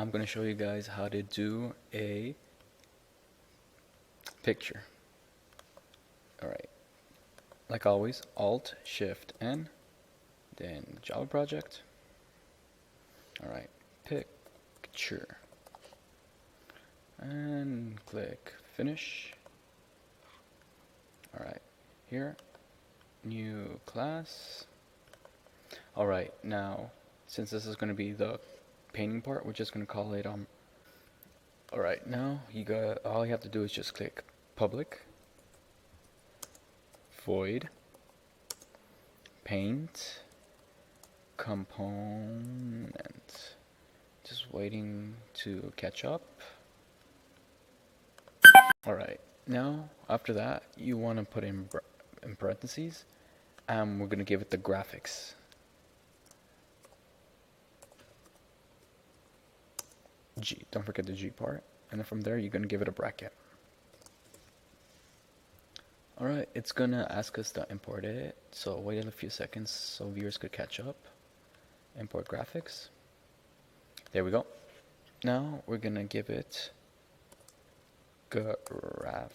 I'm going to show you guys how to do a picture. Alright, like always, Alt, Shift, N, then Java project. Alright, picture, and click Finish. Alright, here, new class. Alright, now, since this is going to be the painting part, we're just going to call it, alright, now, all you have to do is just click public, void, paint, component. Just waiting to catch up. Alright, now, after that, you want to put in parentheses, and we're going to give it the graphics. G, don't forget the G part, and then from there you're going to give it a bracket. Alright, it's going to ask us to import it, so wait a few seconds so viewers could catch up. Import graphics. There we go. Now we're going to give it graphics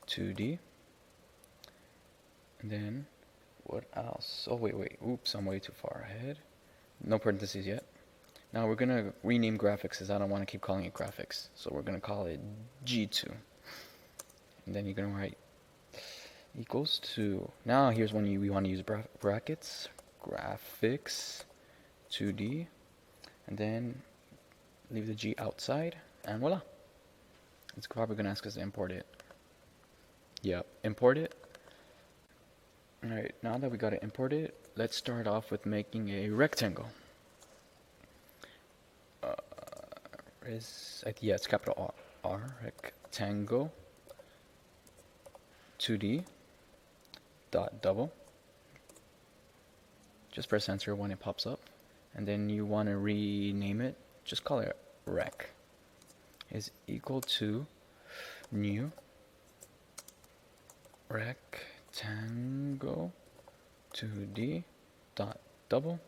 2D. And then what else? Oh wait, oops, I'm way too far ahead. No parentheses yet. Now we're going to rename graphics as I don't want to keep calling it graphics. So we're going to call it G2. And then you're going to write equals to, now here's when we want to use brackets, graphics 2D, and then leave the G outside, and voila. It's probably going to ask us to import it. Yep, import it. Alright, now that we got it imported, let's start off with making a rectangle. Yeah, it's capital R, rectangle 2D dot double. Just press enter when it pops up, and then you want to rename it. Just call it rec is equal to new rectangle 2D dot double.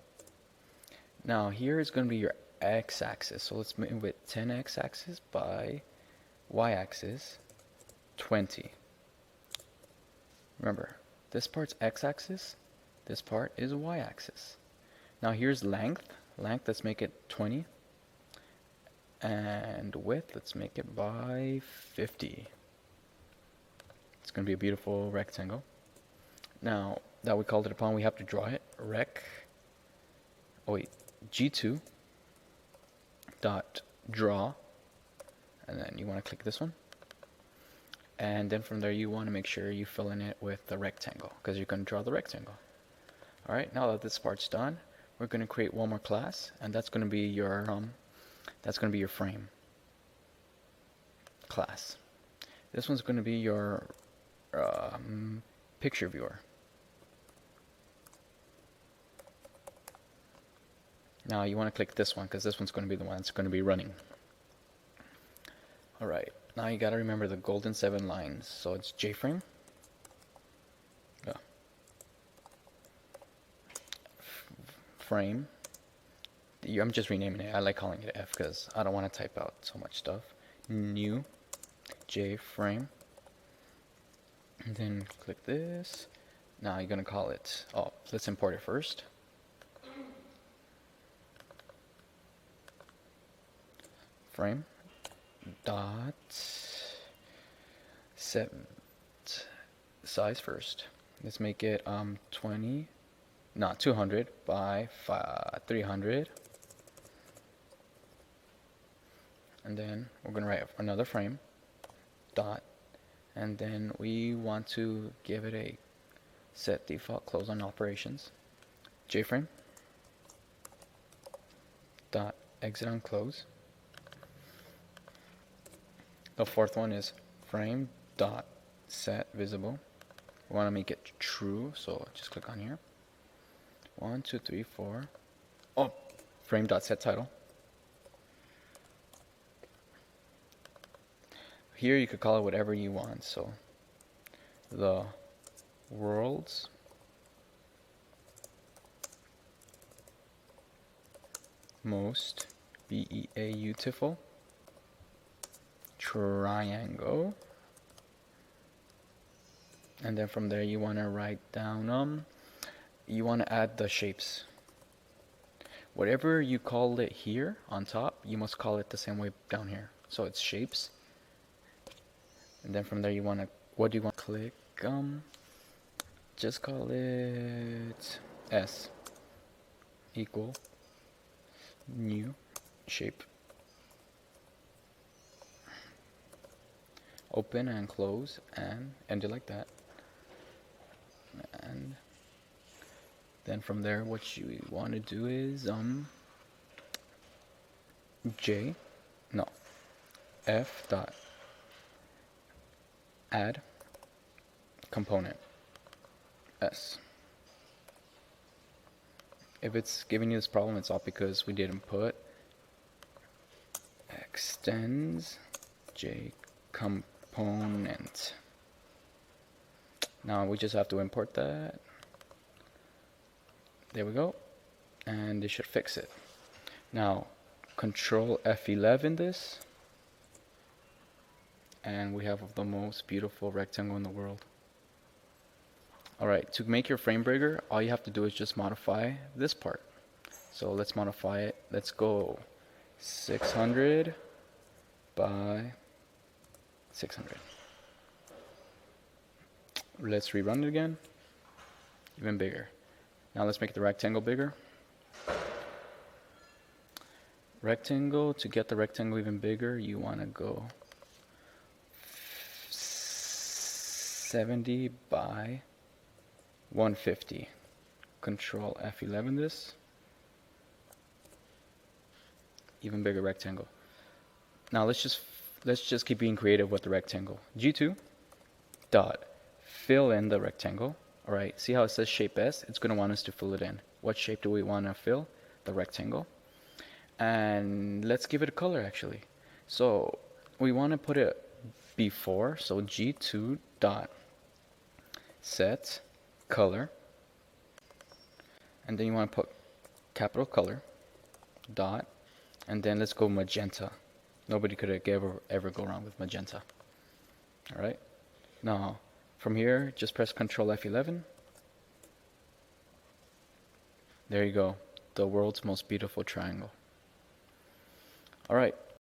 Now here is going to be your x-axis, so let's move it 10 x-axis by y-axis 20. Remember, this part's x-axis, this part is y-axis. Now here's length. Let's make it 20. And width, let's make it by 50. It's going to be a beautiful rectangle. Now that we called it upon, we have to draw it. G2 dot draw, and then you want to click this one, and then from there you want to make sure you fill in it with the rectangle, because you're going to draw the rectangle. Alright, now that this part's done, we're going to create one more class, and that's going to be your frame class. This one's going to be your picture viewer. Now you want to click this one, because this one's going to be the one that's going to be running. Alright, now you got to remember the golden 7 lines. So it's JFrame. Frame. I'm just renaming it. I like calling it F because I don't want to type out so much stuff. New JFrame. And then click this. Now you're going to call it, let's import it first. Frame dot set size first. Let's make it 200 by 300, and then we're going to write another frame dot, and then we want to give it a set default close on operations, JFrame dot exit on close. The fourth one is frame dot set visible. We want to make it true, so just click on here. 1, 2, 3, 4. Frame dot set title. Here you could call it whatever you want. So the world's most beautiful triangle. And then from there you want to write down you want to add the shapes. Whatever you call it here on top, you must call it the same way down here. So it's shapes. And then from there you want to, what do you want? Click, just call it S equal new shape. Open and close and end it like that. And then from there what you want to do is F dot add component S. If it's giving you this problem, it's all because we didn't put extends J component. Now we just have to import that. There we go. And this should fix it. Now control F11 this. And we have the most beautiful rectangle in the world. Alright, to make your frame bigger, all you have to do is just modify this part. So let's modify it. Let's go 600 by 600. Let's rerun it again. Even bigger. Now let's make the rectangle bigger. Rectangle, to get the rectangle even bigger, you want to go 70 by 150. Control F11 this. Even bigger rectangle. Now let's just keep being creative with the rectangle. G2 dot fill in the rectangle. Alright, see how it says shape S? It's going to want us to fill it in. What shape do we want to fill? The rectangle. And let's give it a color actually. So we want to put it before, so G2 dot set color, and then you want to put capital color dot, and then let's go magenta. Nobody could ever go wrong with magenta. Alright, now from here just press Control F11. There you go, the world's most beautiful triangle. Alright,